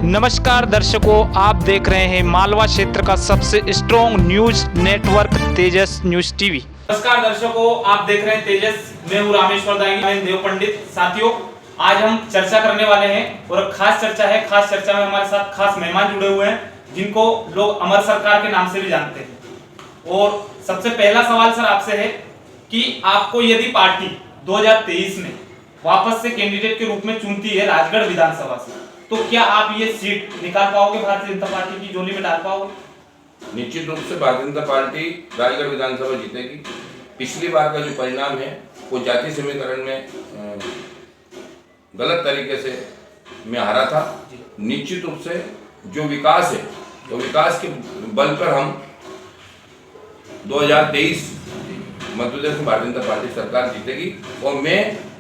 नमस्कार दर्शकों, आप देख रहे हैं मालवा क्षेत्र का सबसे स्ट्रॉन्ग न्यूज नेटवर्क तेजस न्यूज टीवी। नमस्कार दर्शकों, आप देख रहे हैं तेजस। मैं हूं रामेश्वर दांगी, देव पंडित। साथियों, आज हम चर्चा करने वाले हैं और खास चर्चा है। खास चर्चा में हमारे साथ खास मेहमान जुड़े हुए हैं जिनको लोग अमर सरकार के नाम से भी जानते हैं। और सबसे पहला सवाल सर आपसे है कि आपको यदि पार्टी 2023 में वापस से कैंडिडेट के रूप में चुनती है राजगढ़ विधानसभा से, तो क्या आप ये सीट निकाल पाओगे, भारतीय जनता पार्टी की झोली में डाल पाओगे? निश्चित रूप से भारतीय जनता पार्टी राजगढ़ विधानसभा जीतेगी। पिछली बार का जो परिणाम है वो जाति समीकरण में गलत तरीके से मैं हारा था। निश्चित रूप से जो विकास है तो विकास के बल पर हम 2023 मध्य प्रदेश में भारतीय जनता पार्टी सरकार जीतेगी और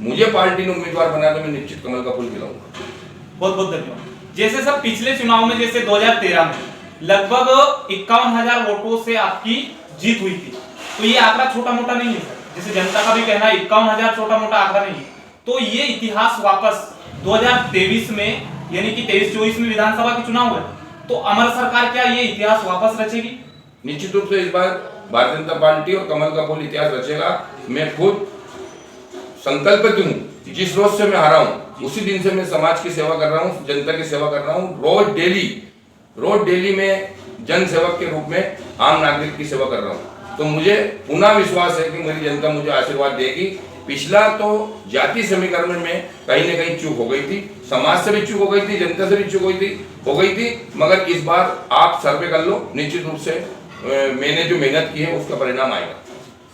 मुझे पार्टी ने उम्मीदवार बनाया तो मैं निश्चित कमल का फूल खिलाऊंगा। बहुत बहुत धन्यवाद। जैसे सब पिछले चुनाव में, जैसे 2013 में लगभग 51,000 वोटों से आपकी जीत हुई थी, तो ये आंकड़ा छोटा मोटा नहीं है सर। जैसे जनता का भी कहना है 51,000 छोटा मोटा आंकड़ा नहीं है। तो ये इतिहास वापस 2023 में यानी कि 23-24 में विधानसभा के चुनाव हुए, तो अमर सरकार क्या ये इतिहास वापस रचेगी? निश्चित रूप से इस बार भारतीय जनता पार्टी और कमल का फूल इतिहास रचेगा। मैं खुद संकल्पित हूँ। जिस रोज से मैं हारा हूँ उसी दिन से मैं समाज की सेवा कर रहा हूँ, जनता की सेवा कर रहा हूँ। रोज डेली में जन सेवक के रूप में आम नागरिक की सेवा कर रहा हूँ। तो मुझे पुनः विश्वास है कि मेरी जनता मुझे आशीर्वाद देगी। पिछला तो जाति समीकरण में कहीं न कहीं चूक हो गई थी, समाज से भी चूक हो गई थी, जनता से भी चूक हो गई थी। मगर इस बार आप सर्वे कर लो, निश्चित रूप से मैंने जो मेहनत की है उसका परिणाम आएगा।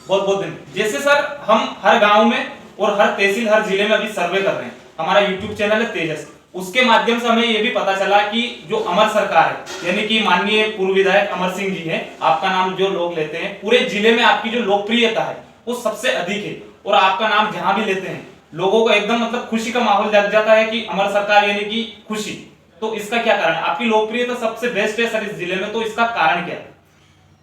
बहुत बहुत धन्यवाद। जैसे सर हम हर गांव में और हर तहसील, हर जिले में अभी सर्वे कर रहे हैं। हमारा यूट्यूब चैनल है तेजस, उसके माध्यम से हमें ये भी पता चला कि जो अमर सरकार है यानी कि माननीय पूर्व विधायक अमर सिंह जी हैं, आपका नाम जो लोग लेते हैं, पूरे जिले में आपकी जो लोकप्रियता है वो सबसे अधिक है। और आपका नाम जहां भी लेते हैं लोगों को एकदम मतलब खुशी का माहौल लग जाता है कि अमर सरकार यानी कि खुशी। तो इसका क्या कारण है? आपकी लोकप्रियता सबसे बेस्ट है सर इस जिले में, तो इसका कारण क्या है?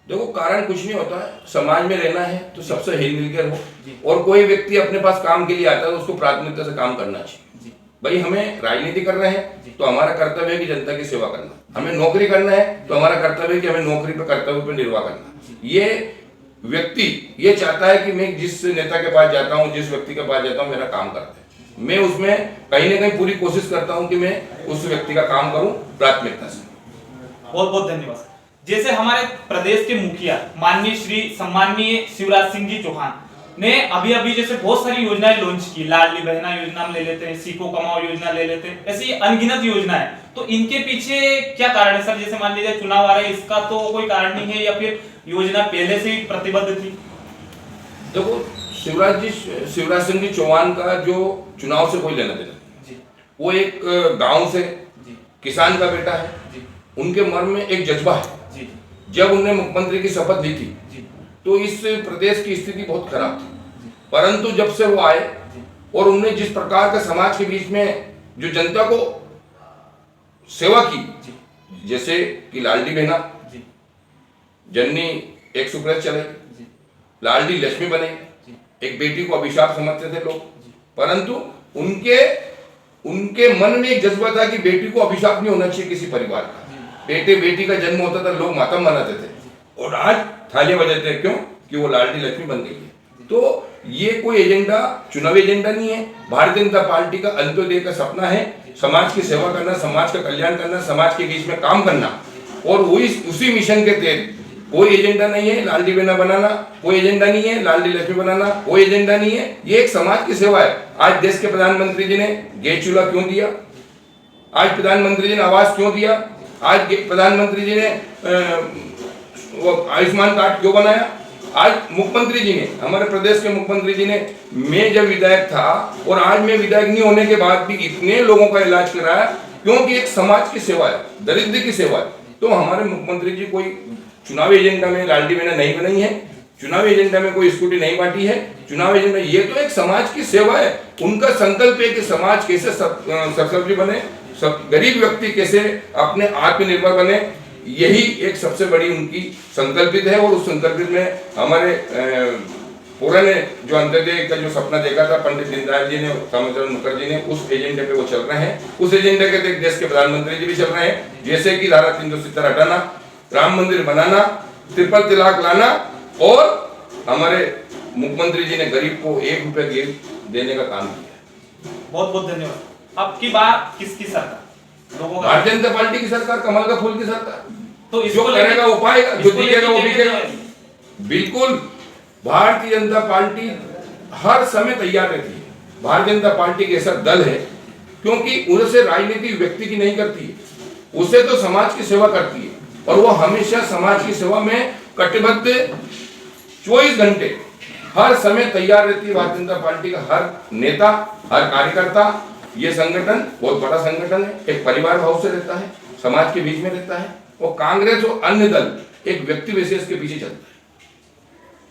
देखो, कारण कुछ नहीं होता है। समाज में रहना है तो सबसे हिल मिलकर हो, और कोई व्यक्ति अपने पास काम के लिए आता है तो उसको प्राथमिकता से काम करना चाहिए। भाई, हमें राजनीति कर रहे हैं तो हमारा कर्तव्य है कि जनता की सेवा करना। हमें नौकरी करना है तो हमारा कर्तव्य है कि हमें नौकरी पे कर्तव्य पे निर्वाह करना। ये व्यक्ति ये चाहता है कि मैं जिस नेता के पास जाता हूँ, जिस व्यक्ति के पास जाता हूँ, मेरा काम करता है। मैं उसमें कहीं ना कहीं पूरी कोशिश करता हूँ कि मैं उस व्यक्ति का काम करूँ प्राथमिकता से। बहुत बहुत धन्यवाद। जैसे हमारे प्रदेश के मुखिया माननीय श्री सम्माननीय शिवराज सिंह जी चौहान ने अभी जैसे बहुत सारी योजनाएं लॉन्च की। लाडली बहना योजना हम ले लेते हैं, सीखो कमाओ योजना ले लेते हैं, ऐसी अनगिनत योजना है। तो इनके पीछे क्या कारण है सर? जैसे मान लीजिए चुनाव आ रहे हैं, इसका तो कोई कारण नहीं है या फिर योजना पहले से ही प्रतिबद्ध थी? देखो, शिवराज सिंह जी चौहान का जो चुनाव से कोई लेना देना, वो एक गांव से किसान का बेटा है। उनके मन में एक जज्बा है। जब उन्होंने मुख्यमंत्री की शपथ ली थी तो इस प्रदेश की स्थिति बहुत खराब थी, परंतु जब से वो आए और उन्होंने जिस प्रकार का समाज के बीच में जो जनता को सेवा की, जैसे कि लाडली बहना, जननी एक सुप्रत चलाई, लाडली लक्ष्मी बने, एक बेटी को अभिशाप समझते थे लोग, परंतु उनके मन में एक जज्बा था कि बेटी को अभिशाप नहीं होना चाहिए किसी परिवार का। बेटी का जन्म होता था, लोग मातम मनाते थे और आज थालियां बजाते हैं। क्यों? कि वो लाडली लक्ष्मी बन गई है। तो ये कोई एजेंडा, चुनावी एजेंडा नहीं है। भारतीय जनता पार्टी का अंत्योदय का सपना है समाज की सेवा करना, समाज का कल्याण करना, समाज के बीच में काम करना, और उसी मिशन के तहत कोई एजेंडा नहीं है लाडली बहना बनाना, कोई एजेंडा नहीं है लाडली लक्ष्मी बनाना, कोई एजेंडा नहीं है। ये एक समाज की सेवा है। आज देश के प्रधानमंत्री जी ने गैस चूल्हा क्यों दिया? आज प्रधानमंत्री जी ने आवास क्यों दिया? आज प्रधानमंत्री जी ने वो आयुष्मान कार्ड क्यों बनाया? आज मुख्यमंत्री जी ने, हमारे प्रदेश के मुख्यमंत्री जी ने, मैं जब विधायक था और आज मैं विधायक नहीं होने के बाद भी इतने लोगों का इलाज कराया, क्योंकि एक समाज की सेवा है, दरिद्र की सेवा है। तो हमारे मुख्यमंत्री जी कोई चुनावी एजेंडा में लाडली बहना नहीं बनाई है, चुनावी एजेंडा में कोई स्कूटी नहीं बांटी है। चुनावी एजेंडा ये तो एक समाज की सेवा है। उनका संकल्प है कि समाज कैसे सशक्त बने, सब गरीब व्यक्ति कैसे अपने आत्मनिर्भर बने, यही एक सबसे बड़ी उनकी संकल्पित है। और उस संकल्पित में हमारे उन्होंने जो अंत्योदय का जो सपना देखा था पंडित दीनदयाल जी ने, श्यामाचरण मुखर्जी ने, उस एजेंडे पे वो चल रहे हैं। उस एजेंडे के तहत देश के प्रधानमंत्री जी भी चल रहे हैं, जैसे कि धारा 370 हटाना, राम मंदिर बनाना, ट्रिपल तलाक लाना, और हमारे मुख्यमंत्री जी ने गरीब को 1 रुपया देने का काम किया। बहुत बहुत धन्यवाद। अब की बार किसकी सरकार? लोगों का भारतीय जनता पार्टी की सरकार, कमल का फूल की सरकार। तो जो इसको करेगा वो पाएगा, जो दिखेगा वो बिकेगा। बिकेगा। बिल्कुल, भारतीय जनता पार्टी हर समय तैयार रहती है। भारतीय जनता पार्टी के ऐसा दल है क्योंकि उनसे राजनीति व्यक्ति की नहीं करती है, उसे तो समाज की सेवा करती है, और वो हमेशा समाज की सेवा में कटिबद्ध 24 घंटे हर समय तैयार रहती है। भारतीय जनता पार्टी का हर नेता, हर कार्यकर्ता, ये संगठन बहुत बड़ा संगठन है, एक परिवार भाव से रहता है, समाज के बीच में रहता है। और कांग्रेस और अन्य दल एक व्यक्ति विशेष के पीछे चलता है।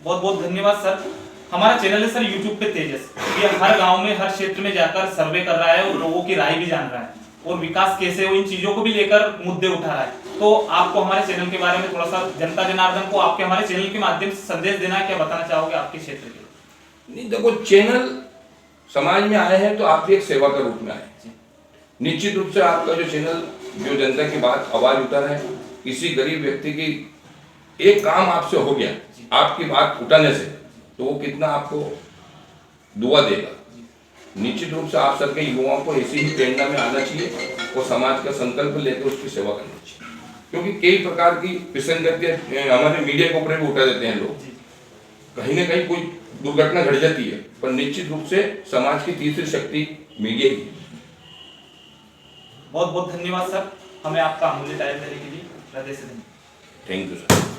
बहुत बहुत धन्यवाद सर। हमारा चैनल है सर यूट्यूब पे तेजस, ये हर गांव में, हर क्षेत्र में जाकर सर्वे कर रहा है और लोगों की राय भी जान रहा है, और विकास कैसे हो इन चीजों को भी लेकर मुद्दे उठा रहा है। तो आपको हमारे चैनल के बारे में थोड़ा सा जनता जनार्दन को आपके हमारे चैनल के माध्यम से संदेश देना है, क्या बताना चाहोगे आपके क्षेत्र के? नहीं, देखो, चैनल समाज में आए हैं तो आप भी एक सेवा के रूप में आए। निश्चित रूप से आपका जो चैनल जो जनता की बात आवाज उठा रहा है, किसी गरीब व्यक्ति की एक काम आपसे हो गया, आपकी बात उठाने से, तो वो कितना आपको दुआ देगा। निश्चित रूप से आप सबके युवाओं को ऐसी ही प्रेरणा में आना चाहिए और समाज का संकल्प लेकर उसकी सेवा करनी चाहिए, क्योंकि कई प्रकार की विसंगतियां हमारे मीडिया के ऊपर भी उठा देते हैं लोग। कहीं ना कहीं कोई दुर्घटना घट जाती है, पर निश्चित रूप से समाज की तीसरी शक्ति मीडिया ही है। बहुत बहुत धन्यवाद सर, हमें आपका अमूल्य टाइम देने के लिए। हृदय से धन्यवाद। Thank you sir.